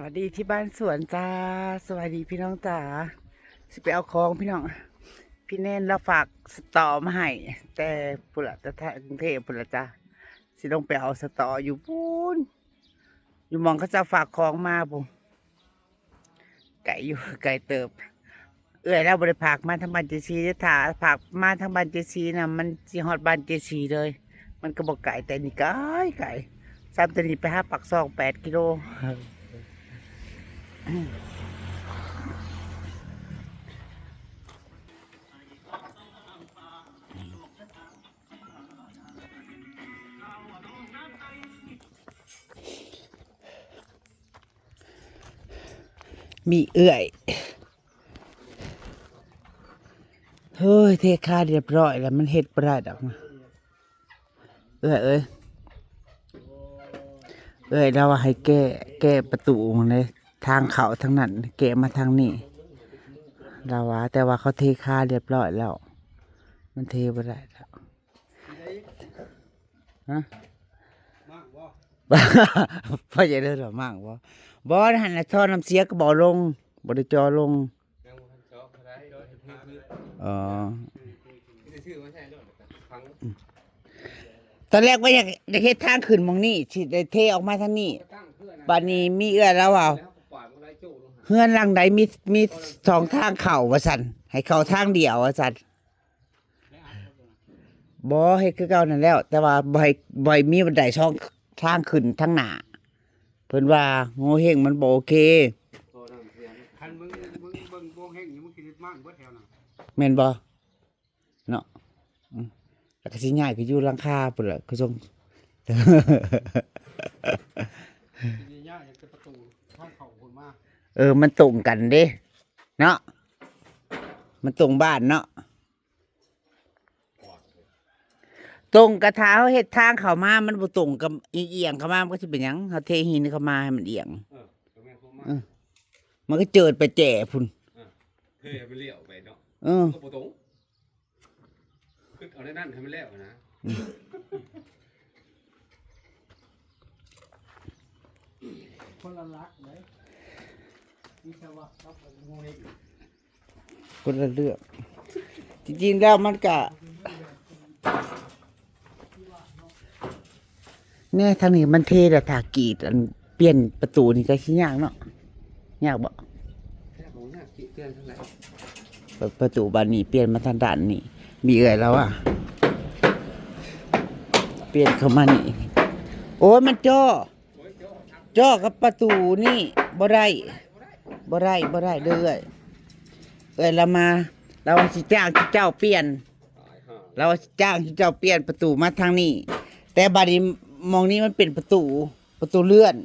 วัสดีที่บ้านสวนจ้าสวัสดีพี่น้องจ๋าสิไปเอาของพี่น้องพี่แน่นเราฝากสตอมาให้แต่ปุระจะท่ากรุงเทพปุระจ้าสิลงไปเอาสตออยู่ปูนอยู่มองเขาจะฝากของมาปุ๊ไก่อยู่ไก่เติบแล้วบริภาคมาทางบ้านเจซีได้ถาผักมาทางบ้านเจซีน่ะมันสิฮอดบ้านเจซีเลยมันก็บอกไก่แต่นี่ไก่ซ้ำตัวนี้ไปหาปักซอง8 กิโลมีเอื่อยเฮ้ยเทคาเรียบร้อยแล้วมันเฮ็ดบ่ได้ดอกนะเราว่าให้แก้ประตูเลยทางเขาทั้งนั้นแก้มาทางนี้เราว่าแต่ว่าเขาเทคาเรียบร้อยแล้วมันเทบ่ได้แล้วฮะพ่อใหญ่เด้อหรอมั่งบ่หันน่ะท่อน้ำเสียก็บ่ลงบ่ได้จอลงอ๋อตอนแรกว่าอยากเฮ็ดทางขึ้นมองนี่สิได้เทออกมาทางนี้บัดนี้มีแล้วว่าเฮือนหลังใดมี2 ทางเข้าว่าซั่นให้เข้าทางเดียวว่าซั่นบ่เฮ็ดคือเก่านั่นแล้วแต่ว่าบ่ให้มีบันไดช่องทางขึ้นทางหน้าเพิ่นว่าโงเห้งมันบ่โอเคคันมึงโบเฮงอยู่มึงกินมากเบิดแถวน่ะแม่นบ่เนาะแล้วก็สิย้ายไปอยู่หลังคาพุ่นล่ะคือส่งนี่ย่าอยากจะประตูทางเข้าคนมามันตรงกันเด้เนาะมันตรงบ้านเนาะตรงกระทาเขาเฮ็ดทางเข้ามามันบ่ตรงกับเอียงเข้ามามันก็สิเป็นหยังเขาเทหินเข้ามาให้มันเอียงมันก็เจิดไปแจ่พุ่นเฮ้ยไปเลี้ยวไปเนาะก็บ่ตรงคือเอาได้นั่นให้มันแล้วนะคนละลักเลยมีแค่ว่ารับโมเฮงคนละเรื่องจริงๆแล้วมันก็เนี่ยทางนี้มันเทแต่ถากรีดอันเปลี่ยนประตูนี่ก็สิยากเนาะยากบ่เปลี่ยนทั้งหลายประตูบานนี้เปลี่ยนมาทางด้านนี้มีแล้วอ่ะเปลี่ยนเข้ามานี่โอ้ยมันจ่อกับประตูนี่บ่ได้เด้อเราสิจ้างเจ้าเปลี่ยนประตูมาทางนี้แต่บัดนี้มองนี้มันเป็นประตูเลื่อน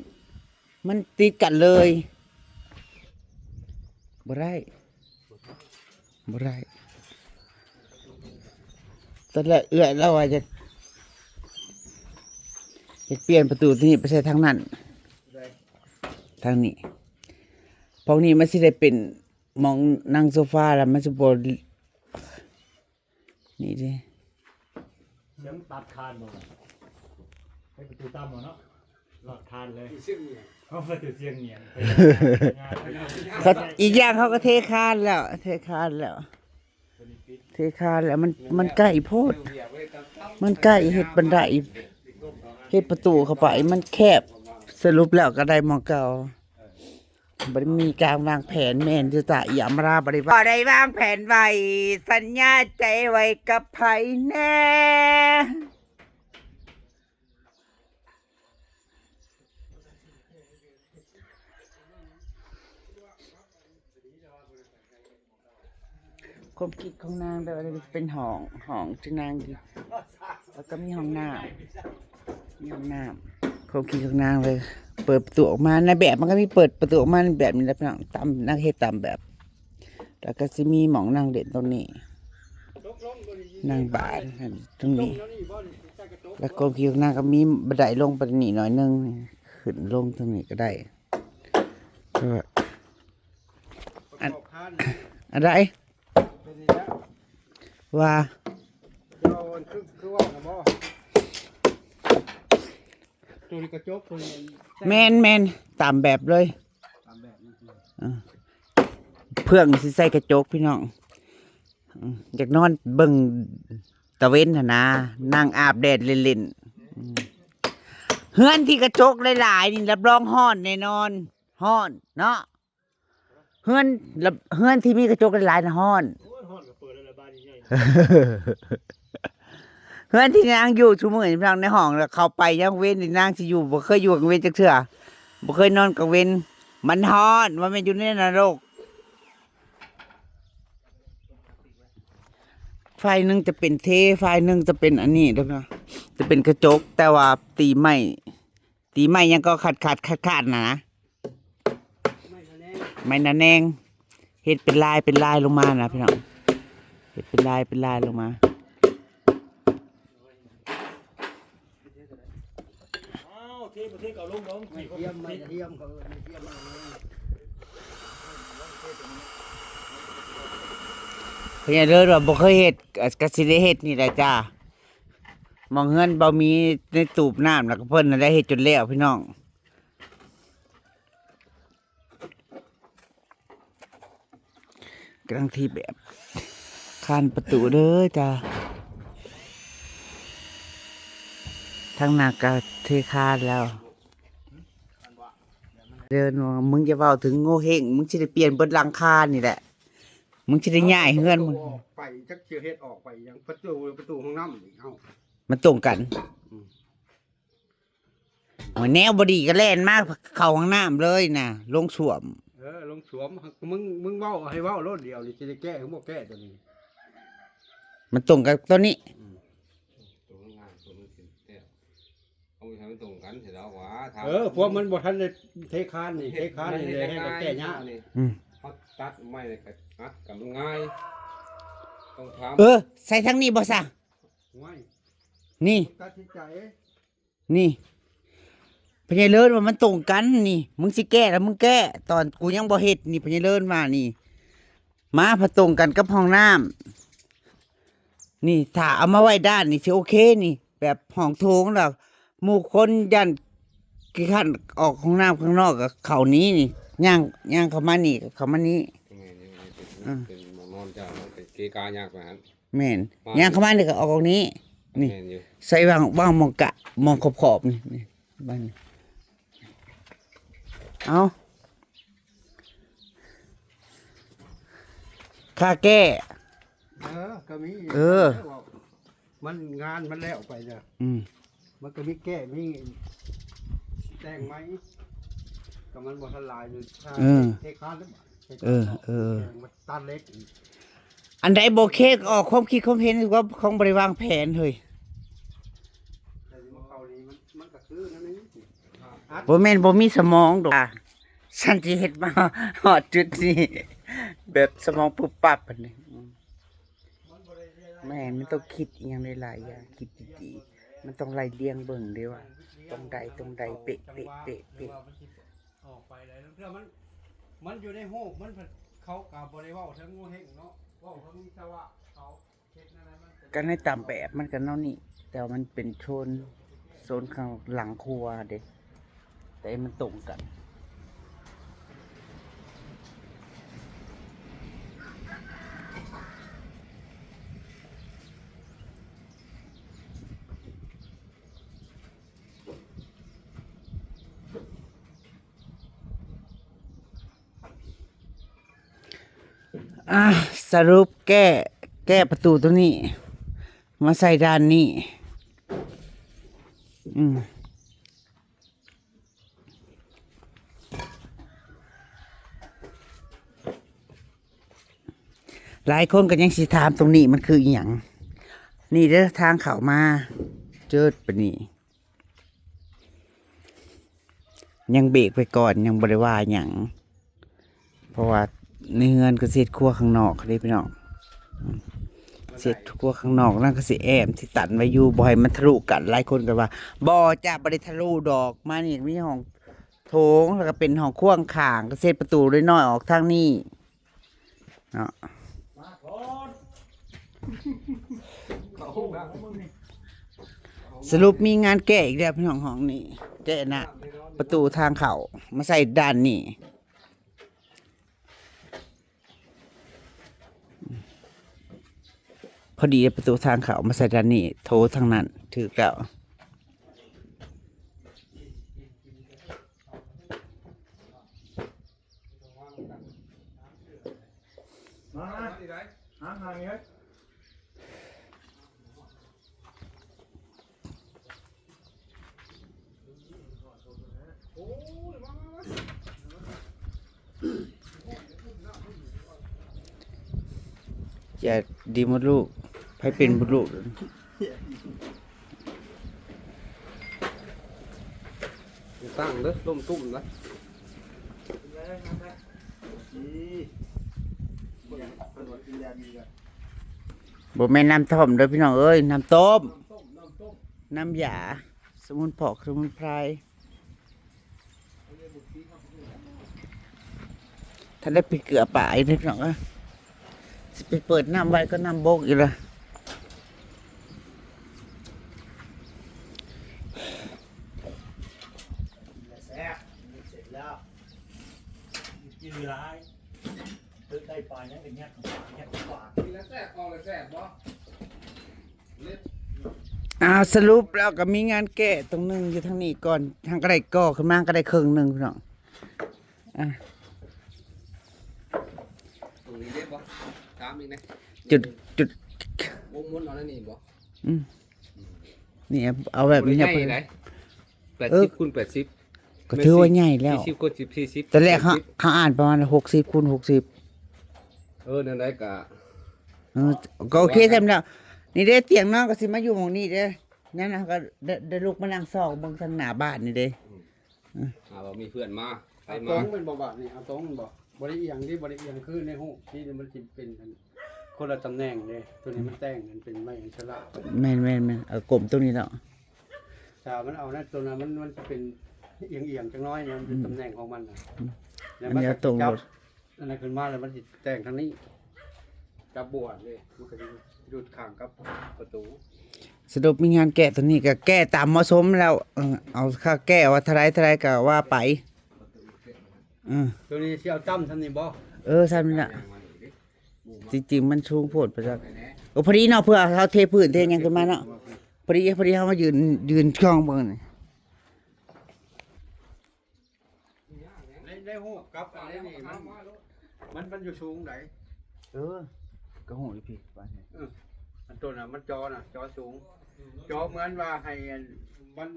มันติดกันเลยบ่ได้ตอนแรกเราว่าจะเปลี่ยนประตูที่นี่ไปใช้ทางนั้นทางนี้พวกนี้มันสิได้เป็นมองนั่งโซฟาแล้วมันจะบ่นี่ดิเสียงตัดคานบ่ให้ประตูตั้มบ่เนาะหลอดคานเลยเขาประตูเสียงเงียบเขาอีกอย่างเขาก็เทคานแล้วมันใกล้โพดมันใกล้เฮ็ดบันไดเฮ็ดประตูเข้าไปมันแคบสรุปแล้วก็ได้มองเก่าบ่ได้มีการวางแผนแม่นจะตะอย่ามาราบ่ได้วางแผนไว้สัญญาใจไว้กับไผแน่ความคิดของนางเด้อเป็นห้องที่นางอยู่แล้วก็มีห้องน้ำความคิดของนางเลยเปิดประตูออกมาในแบบมันก็มีเปิดประตูออกมาในแบบนี้แหละพี่น้องตามนางเฮ็ดตามแบบแล้วก็สิมีหม่องนางเด่นตรงนี้นางบานตรงนี้แล้วความคิดของนางก็มีบันไดลงไปนี่หน่อยนึงขึ้นลงตรงนี้ก็ได้อะไรว่าตัวนี้กระจกตัวนี้แมนตามแบบเลย เพื่องสิใส่กระจกพี่น้องอยากนอนเบิ่งตะเว้นหั่นนะนั่งอาบแดดเล่นๆเฮือนที่กระจกหลายๆนี่รับรองฮ้อนแน่นอนฮ้อนเนาะเฮือนที่มีกระจกหลายๆน่ะฮ้อน โอ้ยฮอดก็เปิดแล้วละบ้านใหญ่ เพื่อนที่นางอยู่ชั่วโมงพี่น้องในห้องแล้วเข้าไปยังเว้นนี่นางสิอยู่บ่เคยอยู่กับเว้นจักเทื่อบ่เคยนอนกับเว้นมันฮ้อนมันไม่อยู่ในนรกไฟหนึงจะเป็นเทไฟหนึงจะเป็นอันนี้เด้อเนาะจะเป็นกระจกแต่ว่าตีไม้ยังก็ขาดนะไม่นะแนงเฮ็ดเป็นลายลงมานะพี่น้องเฮ็ดเป็นลายลงมาอ้าวที่ประเทศเก่าลงน้องไม่เทียมเขาไม่เทียมมาเลย เพิ่นเด้อว่าบ่เคยเฮ็ดก็สิได้เฮ็ดนี่แหละจ้าหมองเฮือนบ่มีในตูบน้ำแล้วก็เพิ่นน่ะได้เฮ็ดจนแล้วพี่น้องกำลังที่แบบคานประตูเด้อจ้าทางหน้าก็เทคานแล้วเดินว่ามึงจะเว้าถึงโง่เฮงมึงสิได้เปลี่ยนเบิดหลังคานี่แหละมึงสิได้ย้ายเฮือนมึง ออกไปจักเชื่อเฮ็ดออกไปยังประตูห้องน้ำนี่เอ้า มันตรงกันโอ้ยแนวบดีก็แล่นมากเข้าห้องน้ำเลยนะลงสวม ลงสวมมึงเว้าให้เว้ารถเดียวนี่สิได้แก้หรือบ่แก้ตัวนี้ มันตรงกับตัวนี้ ตรงงานตรงนี้สิเนี่ยเอาไปทำให้ตรงกันเสร็จแล้วหวาทำ พวกมันบ่ทันได้เทคานนี่เลยให้มันแก้ยาก นี่ อืม เขาตัดไม่เลยก็งัดกับมันง่ายต้องทำ ใส่ทั้งนี้บ่ซะ ง่าย นี่ ตัดสินใจ นี่พญาเลิศว่ามันตรงกันนี่ มึงสิแก้แล้วมึงแก้ ตอนกูยังบ่เฮ็ดนี่พญาเลิศมานี่ มาพอตรงกันกับห้องน้ำนี่ถ้าเอามาไว้ด้านนี่สิโอเคนี่ แบบห้องโถงแล้วหมู่คนยันกี่ขั้นออกห้องน้ำข้างนอกกับเขานี้นี่ย่างเข้ามานี่กับเข้ามานี้ เป็นนอนจ้าเป็นเกกายากกว่านั้น แม่นย่างเข้ามานี่ก็ออกตรงนี้ นี่ แม่นอยู่ ใส่วางมองกะมองขอบๆนี่บ้านนี่เอาค่าแก้ ก็มี อ มันงานมันแล้วไปเนี่ย มันก็มีแก้มีแต่งไหมก็มันบ่ทันลายอยู่เทคานหรือเปล่ามันตัดเล็ก อันใดโบเคกออกความคิดความเห็นว่าของบริวางแผนเฮ้ย แต่มาเข้านี้มันก็คือนั่นนี่ บ่แม่นบ่มีสมองดอกฉันสิเฮ็ดมาฮอดจุดนี้แบบสมองปุบปับอันนี้แม่นมันต้องคิดอีหยังหลายๆอย่างคิดดีๆมันต้องไล่เรียงเบิ่งเด้ว่าตรงใดเป๊ะ ออกไปเลยเพื่อมันอยู่ในหูมันเขากับบริวารทั้งงูเฮงเนาะว่าทั้งวิศวะเขาเช็คนั่นมัน ก็ให้ตามแบบมันก็เนาะนี่แต่ว่ามันเป็นโซนข้างหลังครัวเด้แต่มันตรงกัน สรุปแก้ประตูตรงนี้ มาใส่ด้านนี้หลายคนก็ยังสิถามตรงนี้มันคืออหย่างนี่เด้อทางเข้ามาเจิดปะนี่ยังเบรกไปก่อนยังบริว่าอหย่างเพราะว่าในเฮือนก็เสร็จครัวข้างนอกเลยพี่น้องเสร็จครัวข้างนอกนั่นก็สิแอมที่ตัดไว้อยู่บ่ให้มันทะลุกันหลายคนก็ว่าบ่จ้าบ่ได้ทะลุดอกมานี่มีห้องโถงแล้วก็เป็นห้องครัวข้างก็เสร็จประตูน้อยๆออกทางนี้เนาะสรุปมีงานแก้อีกแล้วพี่น้องห้องนี้แก้นะประตูทางเข้ามาใส่ด้านนี้ พอดีประตูทางเขามาใส่ด้านนี้โทรทางนั้นถือแล้ว มาหาทางนี้ อย่าดีมดลูกให้เป็นมดลูก ตั้งเด้อล่มตุ้มนะ บ่แม่นน้ำท่อมเด้อพี่น้องเอ้ยน้ำต้มน้ำหยาสมุนสมุนไพรถ้าได้ไปเกลือป่าอีกเด้อพี่น้องเอ้ยสิไปเปิดน้ำไว้ก็น้ำบกอีกละ แซ่บเสร็จแล้วยืดร้ายตึกได้ปลายังเป็นแง่ของปลาแง่ของปลา กินแล้วแซ่บออกเลยแซ่บบ่เล็ด สรุปแล้วก็มีงานแก้ตรงนึงอยู่ทางนี้ก่อนทางก็ได้ก่อขึ้นมาก็ได้ครึ่งหนึงพี่น้องอ่ะ ตรงนี้เล็ดบ่ถามอีกนะ จุด วงม้วนเอาแล้วนี่บ่ อืมนี่เอาแบบนี้ ให เพื่ ญ่ อน ไหน80คูณ80 ก็ถือว่าใหญ่แล้ว 40คูณ10 40 แต่แรกเขาอ่านประมาณ60 คูณ 60 นั่นได้ก็ ก็โอเคใช่ไหมแล้วนี่เด้เตียงน้องก็สิมาอยู่หมองนี้เด้นั่นนะก็ได้ลุกมานั่งซอกเบางทางหน้าบ้านนี่เด้ ว่ามีเพื่อนมาไป เอาตร มา งเป็นบ่บาทนี่เอาตรงบ่บ่ได้เอียงที่บ่ได้เอียงคือในหูนี่มันสิเป็นคนละตำแหน่งเลยตัวนี้มันแต่งมันเป็นไม้อัญชลา แม่นเอากลมตรงนี้แล้ว ชามันเอานะตัวนั้นมันจะเป็นเอียงจังน้อยเนี่ยมันเป็นตำแหน่งของมันน่ะแล้ว อันนี้เอาตรง จั ร บ ถ อันนั้นขึ้นมาแล้วมันสิแต่งทางนี้จับบวชเลยมันก็จะหยุดข้างกับประตู สรุปมีงานแก้ตัวนี้ก็แก้ตามเหมาะสมแล้วเอาค่าแก้ว่าเท่าไรก็ว่าไปอือ ตัวนี้สิเอาจ้ำทำนี่บ่ ซั่นนั่นล่ะจริงๆมันสูงโพดไปจักพอดีเนาะเพื่อเขาเทพื้นเทหยังขึ้นมาเนาะพอดีเขามายืนช่องเบิ่งนี่ ได้หูกับอันนี้นี่มันอยู่สูงไหน ก็โหอยู่พี่บ้านนี้ อันตัวน่ะมันจอสูงจอเหมือนว่าให้มัน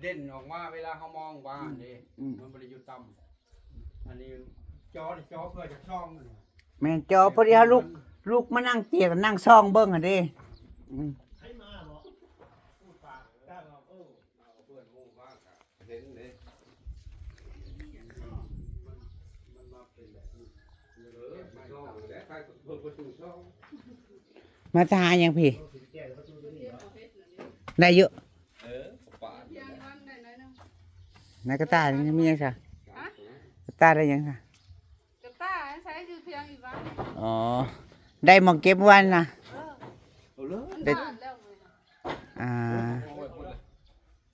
เด่นออกมาเวลาเขามองว่านี่มันบ่ได้อยู่ต่ำอันนี้จอเพื่อจะช่องมัน แม่นจอพอดีเขาลูกมานั่งเตียงนั่งซ่องเบิ่งหั่นเด้ ให้มาบอกพูดปากกล้าบอกเเพื่อนหมู่มากอะเห็นเลย มันมาเป็นแบบนี้ ไม่ชอบแล้วใครเปิดประตูช่อง มาทาหยังพี่ ได้เยอะ ป่าด นายกระตายนี่มีหยังซะกระตายได้หยังซะ กระต้าใช้อยู่เพียงอีกบ้าง อ๋อ ได้หมองเก็บวันนะ มันบ้านแล้วเลยนะ อ่า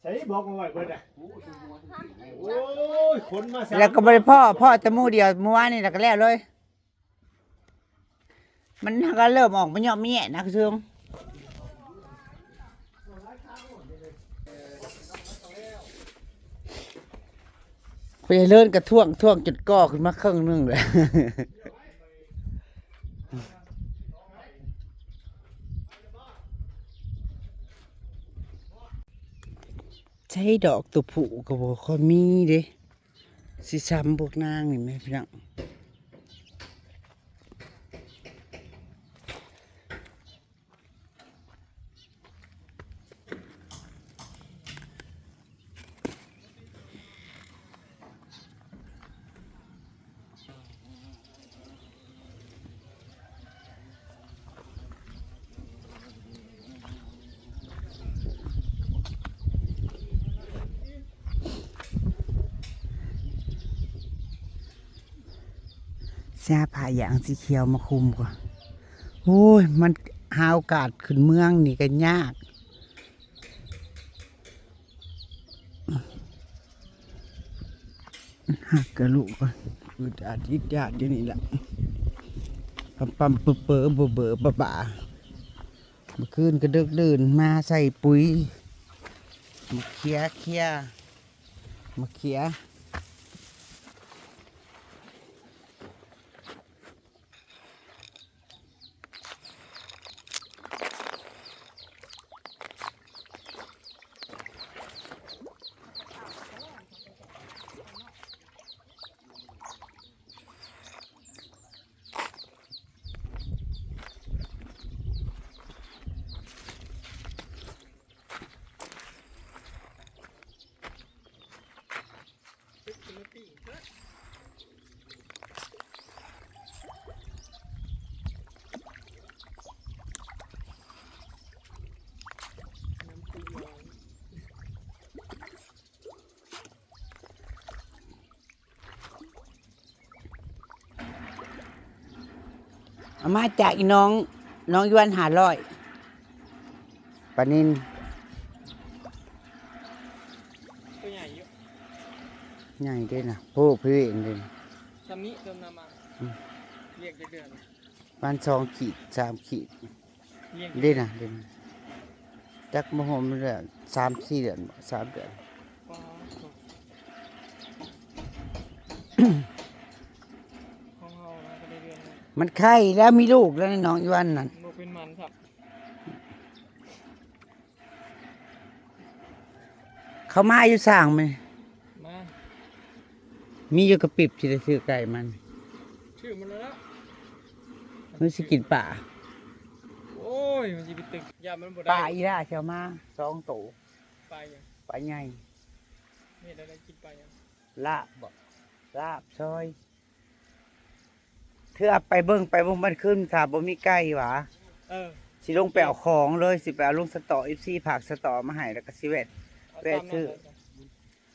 ใส่บอกมาไว้เบิดอ่ะโอ้ยขนมา แล้วก็บริพ่อแต่หมู่เดียวเมื่อวานนี่แล้วก็แล้วเลย มันก็เริ่มออกมาเยาะเมียนะคือไปเลื่อนกระท่วงจุดก่อขึ้นมาครึ่งหนึงเลย ใช้ดอกตัวผู้ก็บ่ค่อยมีเด้สิซ้ำพวกนางนี่แม่พี่น้องเสื้อผ้าอย่างสีเขียวมาคุมกว่าโอ้ย มันหาโอกาสขึ้นเมืองนี่ก็ยากหักกระลุกก่อนอึดอัดยิดยาดอยู่นี่แหละปั๊มเปื้อเบอร์บ่า เมื่อคืนก็ดึกดื่นมาใส่ปุ๋ยมาเคี้ยมาเคี้ยเอามาจากอีน้องยวน500ปลานิน ตัวใหญ่เยอะ ใหญ่ด้วยนะโอ้พี่เองเลย ชำนี้เติมน้ำมันเรียกเดือน บ้าน2 ขีด 3 ขีด เรียก ได้นะได้นะจักมหมเดือน3-4 เดือน3 เดือน ปลาของเฮานะก็ได้เดือนนึง มันไข่แล้วมีลูกแล้วนะน้องอีวันนั่น โมเป็นมันครับ เขามาอยู่สร้างไหม มา มีอยู่กระปิบที่จะซื้อไก่มัน ชื่อมันแล้ว มันสิกินป่า โอ้ยมันจะไปตึกยามันบ่ได้ ป่าอีล่าเชียวมา2 โต ปลาอย่าง ป่าใหญ่ นี่ได้กินปลาอย่าง ลาบบ่ลาบซอยเธอไปเบิ่งมันขึ้นถ้าบ่มีไก่หวะ เออ สิลงไปเอาของเลยสิไปเอาลงสตอ FC ผักสตอมาให้แล้วก็สิเวท เอา แวะ ตาม ซื้ นั้น อ เลยจ้ะ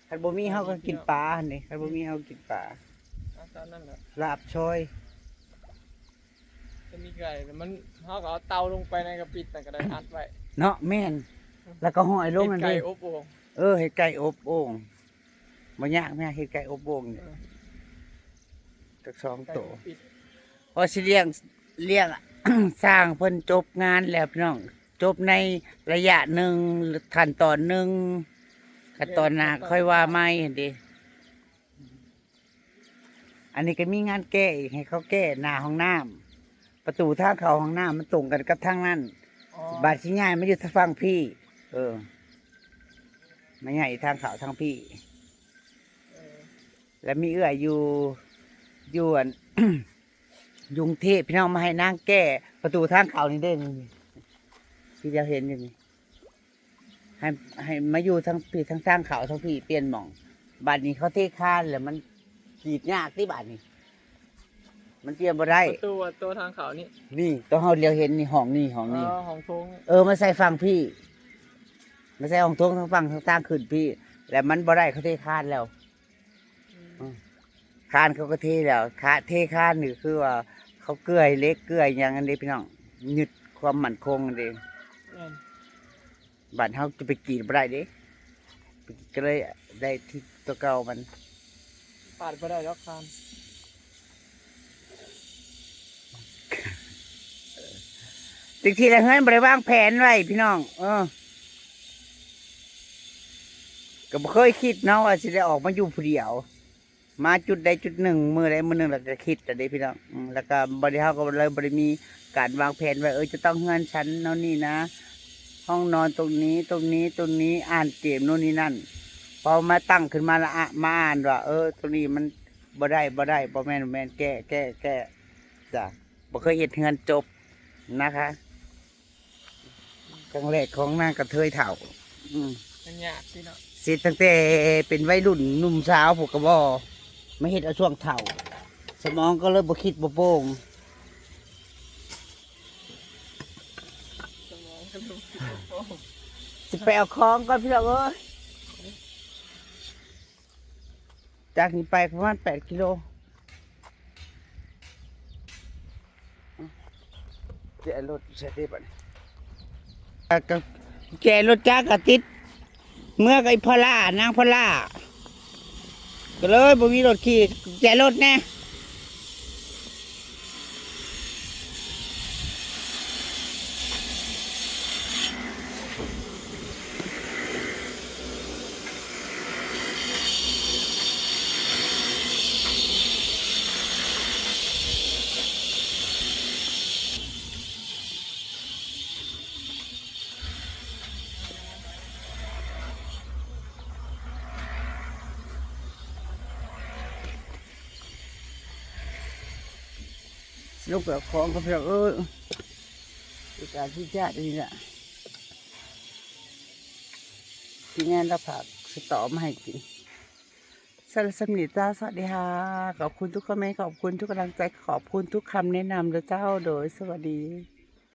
คันบ่มีเฮาก็กินปลาหั่นนี่คันบ่มีเฮากินปลา เอาตามนั้นแหละ ลาบซอย จะมีไก่แต่มันเฮาก็เอาเตาลงไปในกระปิดแต่นก็ได้อัดไว้ เนาะแม่นแล้วก็ห้อยลงนั่น เฮ็ด เด้ ไก่อบโอ่ง เฮ็ดไก่อบโอ่งบ่ยากแม่เฮ็ดไก่อบโอ่งนี่จัก2 ไก่ โต อบปิด พอสิเลี้ยง สร้างเพิ่นจบงานแล้วพี่น้องจบในระยะหนึ่งหรือขั้นตอนหนึ่งขั้นตอนหน้าค่อยว่าไม่เห็นดิอันนี้ก็มีงานแก้อีกให้เขาแก้หน้าห้องน้ำประตูทางเข้าห้องน้ำมันตรงกันกับทางนั้น อ๋อบ าดสิง่ายไม่อยู่ทางฝั่งพี่ ไม่ง่ายทางเขาทางพี่ เออ แล้วมีเอื้ออยู่อัน ยุงเทพพี่น้องมาให้นางแก้ประตูทางเขานี่เด้นี่ที่เราเห็นอยู่นี่ให้มาอยู่ทั้งพี่ทั้งสร้างเขาทั้งพี่เปลี่ยนหม่องบัดนี้เขาเทคานแล้วมันขีดยากที่บัดนี้ มันเปลี่ยนบ่ได้ ประตูทางเขานี่ นี่ตัวเฮาเดียวเห็นนี่ห้องนี่ห้องนี่ ของทง มาใส่ฝั่งพี่มาใส่ห้องโถงทั้งฝั่งทั้งตั้งขึ้นพี่ แล้วมันบ่ได้เขาเทคานแล้ว คานเขาก็เทแล้วเทคานนี่คือว่าเขาเกลือยเล็กเกลือยอย่างนั้นเด้พี่น้องยึดความมั่นคงอันเด้ นั่น บ้านเฮาจะไปกรีดบ่ได้เด้ก็เลยได้ที่ตัวเก่ามัน ปาดบ่ได้แล้วคาน จริงๆแล้วเฮ้ยบ่ได้วางแผนไว้พี่น้องก็บ่เคยคิดเนาะว่าสิได้ออกมาอยู่ผู้เดียว มาจุดใดจุดหนึ่งมือใดมือหนึ่งแล้วก็คิดแต่เด้พี่น้องแล้วก็บริเฮาก็เลยบริมีการวางแผนไว้จะต้องเฮือนชั้นโน่นนี่นะ ห้องนอนตรงนี้ตรงนี้ตรงนี้อ่านเกมโน่นนี่นั่นพอมาตั้งขึ้นมาละมาอ่านว่าตรงนี้มันบ่ได้บ่แม่นแก้จ้ะบ่เคยเฮ็ดเฮือนจบนะคะครั้งแรกของนางกระเทยเฒ่ามันยากพี่เนาะ เสร็จตั้งแต่เป็นวัยรุ่นหนุ่มสาวผมก็บ่ไม่เฮ็ดเอาช่วงเฒ่า สมองก็เลยบ่คิดบ่โป่ง สมองกระดูกโอ้ สิไปเอาของก่อนพี่น้องเอ้ยจากนี้ไปประมาณ8 กิโลแจรถใส่ได้ป่ะนี่แจรถจักรติดเมื่อไอ้พ่อล่านางพ่อล่าก็เลยบ่มีรถขี่แจรถแน่ ลูกกับของกับเราเป็นการที่ญาตินี่แหละที่งานเราผักสตอมาให้กินสารสมิจ้าสวัสดีค่ะขอบคุณทุกคอมเมนต์ขอบคุณทุกกำลังใจขอบคุณทุกคำแนะนำเลยเจ้าโดยสวัสดี